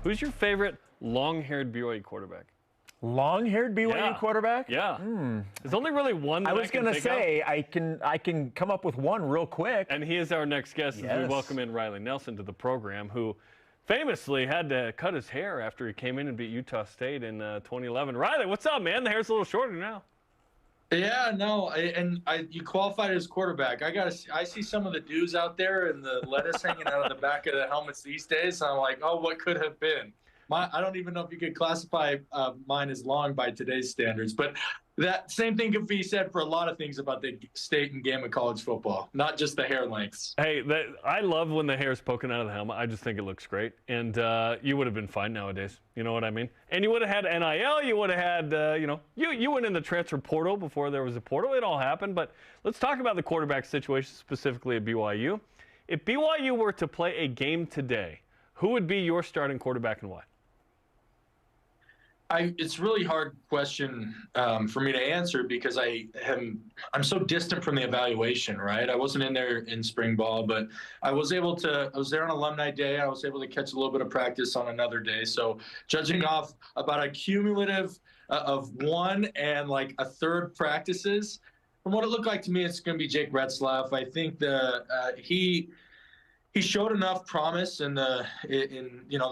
Who's your favorite long-haired BYU quarterback? Long-haired BYU quarterback? Yeah. There's only really one that I was going to say, I can come up with one real quick. And he is our next guest as we welcome in Riley Nelson to the program, who famously had to cut his hair after he came in and beat Utah State in 2011. Riley, what's up, man? The hair's a little shorter now. Yeah, no, you qualified as quarterback. I see some of the dudes out there and the lettuce hanging out of the back of the helmets these days. And I'm like, oh, what could have been? I don't even know if you could classify mine as long by today's standards. But that same thing could be said for a lot of things about the state and game of college football, not just the hair lengths. Hey, I love when the hair's poking out of the helmet. I just think it looks great. And you would have been fine nowadays. You know what I mean? And you would have had NIL. You would have had, you went in the transfer portal before there was a portal. It all happened. But let's talk about the quarterback situation specifically at BYU. If BYU were to play a game today, who would be your starting quarterback and why? It's a really hard question for me to answer because I'm so distant from the evaluation, right? I wasn't in there in spring ball, but I was there on alumni day. I was able to catch a little bit of practice on another day. So judging off about a cumulative of one and like a third practices, from what it looked like to me, it's going to be Jake Retzlaff. I think he showed enough promise in the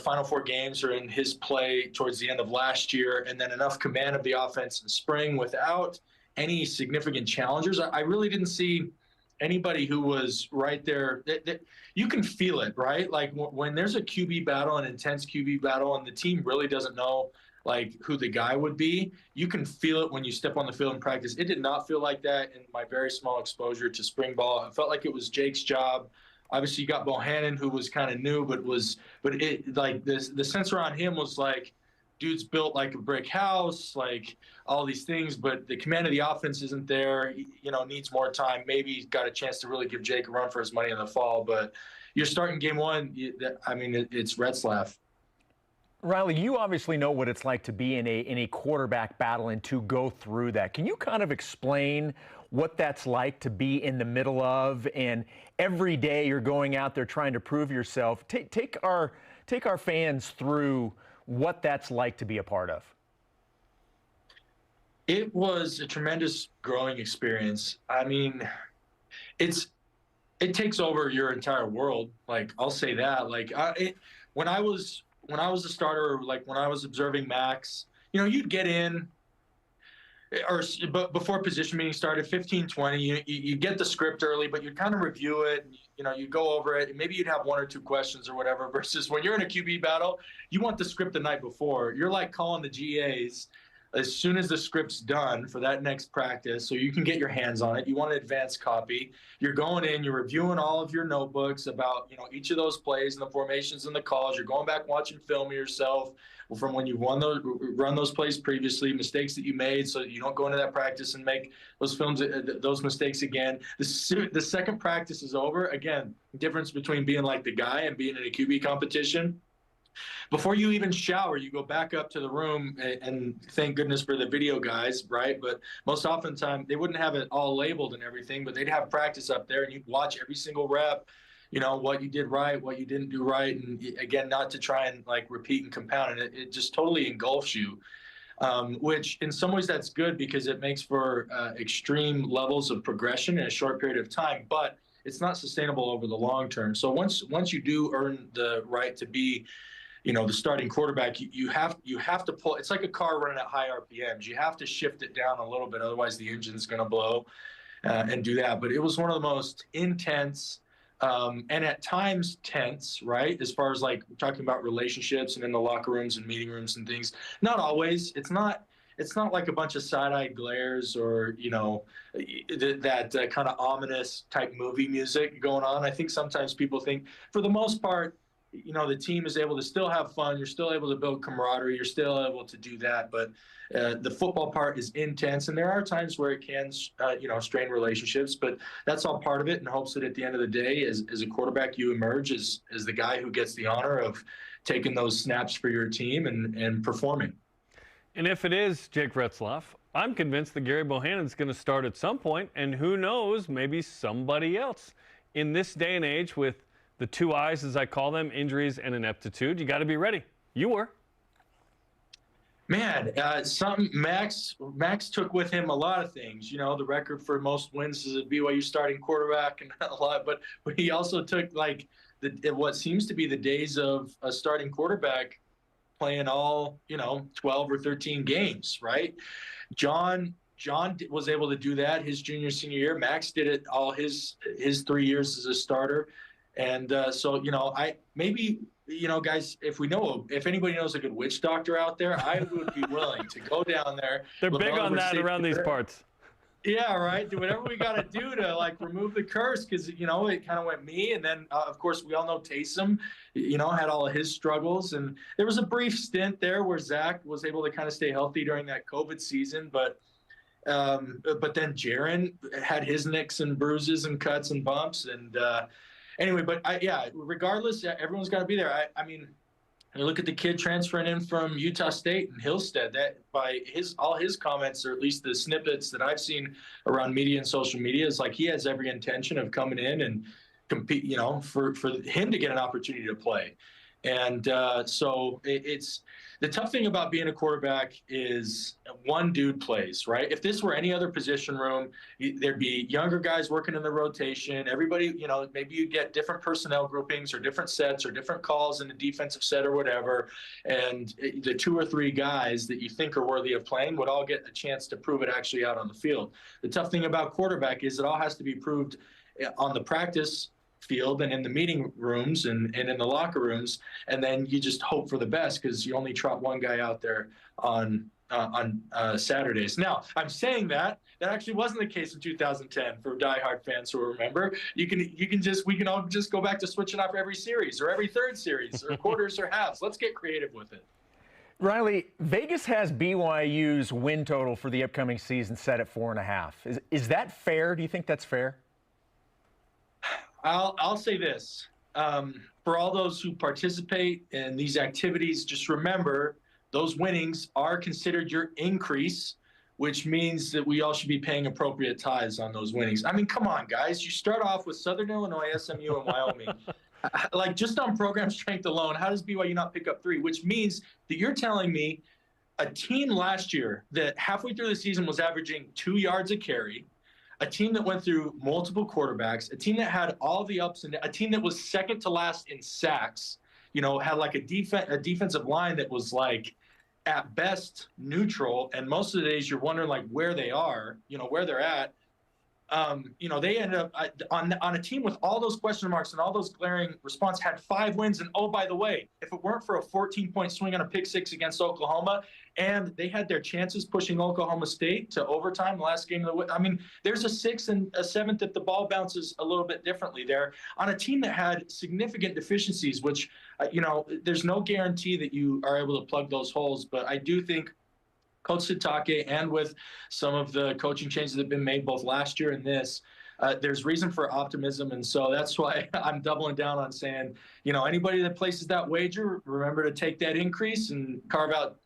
Final Four games or in his play towards the end of last year, and then enough command of the offense in spring without any significant challengers. I really didn't see anybody who was right there. You can feel it, right? Like when there's a QB battle, an intense QB battle, and the team really doesn't know like who the guy would be, you can feel it when you step on the field in practice. It did not feel like that in my very small exposure to spring ball. It felt like it was Jake's job. Obviously, you got Bohannon, who was kind of new, but the sense around him was like, dude's built like a brick house, like all these things, but the command of the offense isn't there. He, needs more time. Maybe he's got a chance to really give Jake a run for his money in the fall. But you're starting game one. It's Retzlaff. Riley, you obviously know what it's like to be in a quarterback battle and to go through that. Can you kind of explain what that's like to be in the middle of, and every day you're going out there trying to prove yourself? Take our fans through what that's like to be a part of. It was a tremendous growing experience. I mean, it takes over your entire world. Like, I'll say that. Like, when I was a starter, like when I was observing Max, you'd get in, but before position meeting started, 15, 20, you get the script early, but you'd kind of review it, and, you go over it, and maybe you'd have one or two questions or whatever, versus when you're in a QB battle, you want the script the night before. You're like calling the GAs as soon as the script's done for that next practice, so you can get your hands on it. You want an advanced copy. You're going in, you're reviewing all of your notebooks about, each of those plays and the formations and the calls. You're going back watching film of yourself from when you've run those plays previously, mistakes that you made, so you don't go into that practice and make those mistakes again. The second practice is over. Again, difference between being like the guy and being in a QB competition. Before you even shower, you go back up to the room, and thank goodness for the video guys, right? But most often time, they wouldn't have it all labeled and everything, but they'd have practice up there, and you'd watch every single rep, what you did right, what you didn't do right, and again, not to try and like repeat and compound, and it just totally engulfs you, which in some ways that's good because it makes for extreme levels of progression in a short period of time, but it's not sustainable over the long term. So once you do earn the right to be the starting quarterback, you have to pull. It's like a car running at high RPMs. You have to shift it down a little bit, otherwise the engine's going to blow, and do that. But it was one of the most intense and at times tense, right? As far as like talking about relationships and in the locker rooms and meeting rooms and things. Not always. It's not like a bunch of side-eyed glares or that kind of ominous type movie music going on. I think sometimes people think, for the most part, the team is able to still have fun. You're still able to build camaraderie. You're still able to do that. But the football part is intense, and there are times where it can, strain relationships. But that's all part of it, in hopes that at the end of the day, as a quarterback, you emerge as the guy who gets the honor of taking those snaps for your team and performing. And if it is Jake Retzlaff, I'm convinced that Gary Bohannon's going to start at some point, and who knows, maybe somebody else. In this day and age with the two I's, as I call them, injuries and ineptitude, you got to be ready. You were. Man, Max took with him a lot of things. You know, the record for most wins as a BYU starting quarterback and a lot, but he also took like what seems to be the days of a starting quarterback playing all, 12 or 13 games, right? John was able to do that his junior senior year. Max did it all his 3 years as a starter, and so guys, if anybody knows a good witch doctor out there, I would be willing to go down there. They're big on that around these parts. Yeah, right. Do whatever we got to do to remove the curse, because it kind of went me, and then of course we all know Taysom, had all of his struggles, and there was a brief stint there where Zach was able to kind of stay healthy during that COVID season, but then Jaron had his nicks and bruises and cuts and bumps, and anyway, but regardless, everyone's got to be there. I mean, you look at the kid transferring in from Utah State and Hillstead. That by all his comments, or at least the snippets that I've seen around media and social media, is like he has every intention of coming in and compete. For him to get an opportunity to play. And so it's the tough thing about being a quarterback is one dude plays, right? If this were any other position room, there'd be younger guys working in the rotation. Everybody, maybe you get different personnel groupings or different sets or different calls in a defensive set or whatever. And the 2 or 3 guys that you think are worthy of playing would all get a chance to prove it actually out on the field. The tough thing about quarterback is it all has to be proved on the practice field and in the meeting rooms and in the locker rooms, and then you just hope for the best because you only trot one guy out there on Saturdays. Now, I'm saying that actually wasn't the case in 2010 for diehard fans who remember. We can all just go back to switching off every series or every third series or quarters or halves. Let's get creative with it. Riley, Vegas has BYU's win total for the upcoming season set at 4.5. Is that fair? Do you think that's fair? I'll say this. For all those who participate in these activities, just remember those winnings are considered your increase, which means that we all should be paying appropriate tithes on those winnings. I mean, come on, guys. You start off with Southern Illinois, SMU, and Wyoming. Just on program strength alone, how does BYU not pick up 3? Which means that you're telling me a team last year that halfway through the season was averaging 2 yards a carry, a team that went through multiple quarterbacks, a team that had all the ups and a team that was second to last in sacks, had a defensive line that was at best neutral. And most of the days you're wondering where they are, where they're at. They ended up on a team with all those question marks and all those glaring response, had 5 wins. And oh, by the way, if it weren't for a 14-point swing on a pick 6 against Oklahoma, and they had their chances pushing Oklahoma State to overtime the last game of the. I mean, there's a 6th and a 7th if the ball bounces a little bit differently there on a team that had significant deficiencies, which there's no guarantee that you are able to plug those holes. But I do think Coach Sitake, and with some of the coaching changes that have been made both last year and this, there's reason for optimism. And so that's why I'm doubling down on saying, anybody that places that wager, remember to take that increase and carve out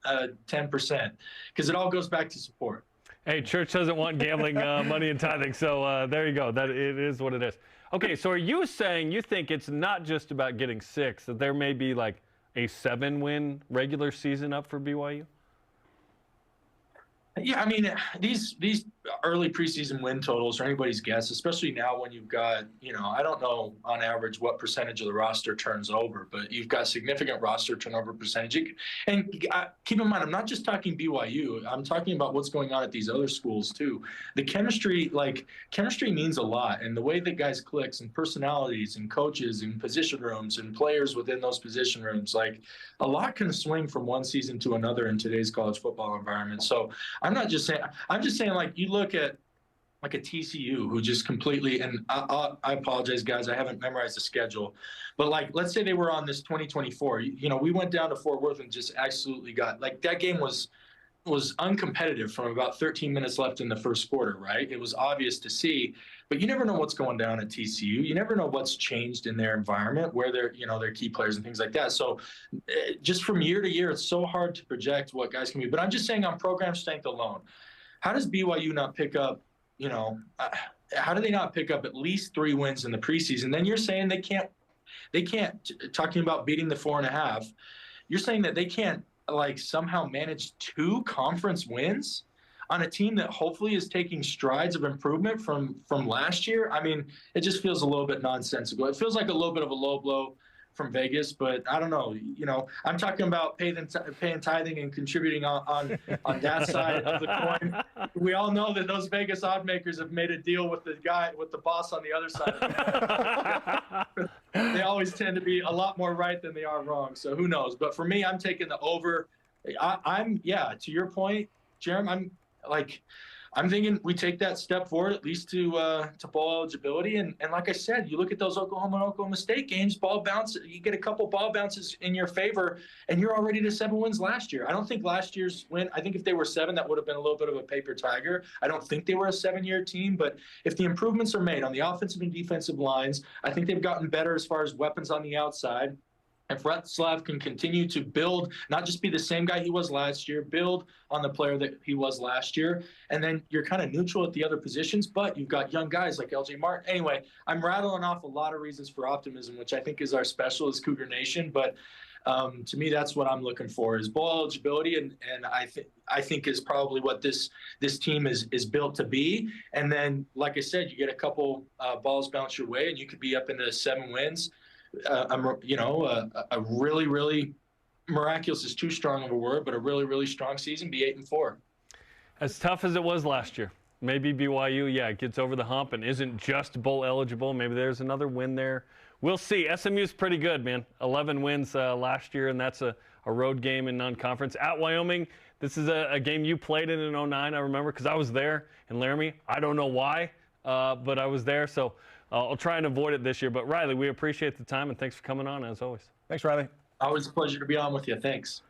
10%, because it all goes back to support. Hey, church doesn't want gambling money and tithing, so there you go. That it is what it is. Okay, so are you saying you think it's not just about getting 6, that there may be a 7-win regular season up for BYU? Yeah, I mean, these early preseason win totals are anybody's guess, especially now when you've got, I don't know on average what percentage of the roster turns over, but you've got significant roster turnover percentage. And keep in mind, I'm not just talking BYU. I'm talking about what's going on at these other schools too. The chemistry means a lot, and the way that guys clicks and personalities and coaches and position rooms and players within those position rooms, a lot can swing from one season to another in today's college football environment. So I'm just saying you look at a TCU who just completely, and I apologize, guys, I haven't memorized the schedule, but let's say they were on this 2024, we went down to Fort Worth and just absolutely got, that game was uncompetitive from about 13 minutes left in the first quarter, right? It was obvious to see, but you never know what's going down at TCU. You never know what's changed in their environment, where they're, their key players and things like that. So just from year to year, it's so hard to project what guys can be. But I'm just saying on program strength alone, how does BYU not pick up, how do they not pick up at least 3 wins in the preseason? Then you're saying they can't, talking about beating the 4.5. you're saying that they can't like somehow manage 2 conference wins on a team that hopefully is taking strides of improvement from last year? I mean, it just feels a little bit nonsensical. It feels like a little bit of a low blow from Vegas, but I don't know. You know, I'm talking about paying tithing and contributing on that side of the coin. We all know that those Vegas odd makers have made a deal with the boss on the other side of the coin. They always tend to be a lot more right than they are wrong. So who knows? But for me, I'm taking the over. I'm to your point, Jarom, I'm thinking we take that step forward, at least to bowl eligibility. And like I said, you look at those Oklahoma and Oklahoma State games, you get a couple ball bounces in your favor, and you're already to 7 wins last year. I don't think last year's win, I think if they were 7, that would have been a little bit of a paper tiger. I don't think they were a 7-year team, but if the improvements are made on the offensive and defensive lines, I think they've gotten better as far as weapons on the outside. If Retzlaff can continue to build, not just be the same guy he was last year, build on the player that he was last year, and then you're kind of neutral at the other positions, but you've got young guys like LJ Martin. Anyway, I'm rattling off a lot of reasons for optimism, which I think is our special as Cougar Nation, but to me, that's what I'm looking for is bowl eligibility, and I think is probably what this team is built to be. And then, like I said, you get a couple balls bounce your way, and you could be up into 7 wins. A really, really miraculous is too strong of a word, but a really, really strong season, be 8-4. As tough as it was last year, maybe BYU, gets over the hump and isn't just bowl eligible. Maybe there's another win there. We'll see. SMU's pretty good, man. 11 wins last year, and that's a road game in non-conference. At Wyoming, this is a game you played in 2009, I remember, because I was there in Laramie. I don't know why, but I was there, so I'll try and avoid it this year. But, Riley, we appreciate the time, and thanks for coming on, as always. Thanks, Riley. Always a pleasure to be on with you. Thanks.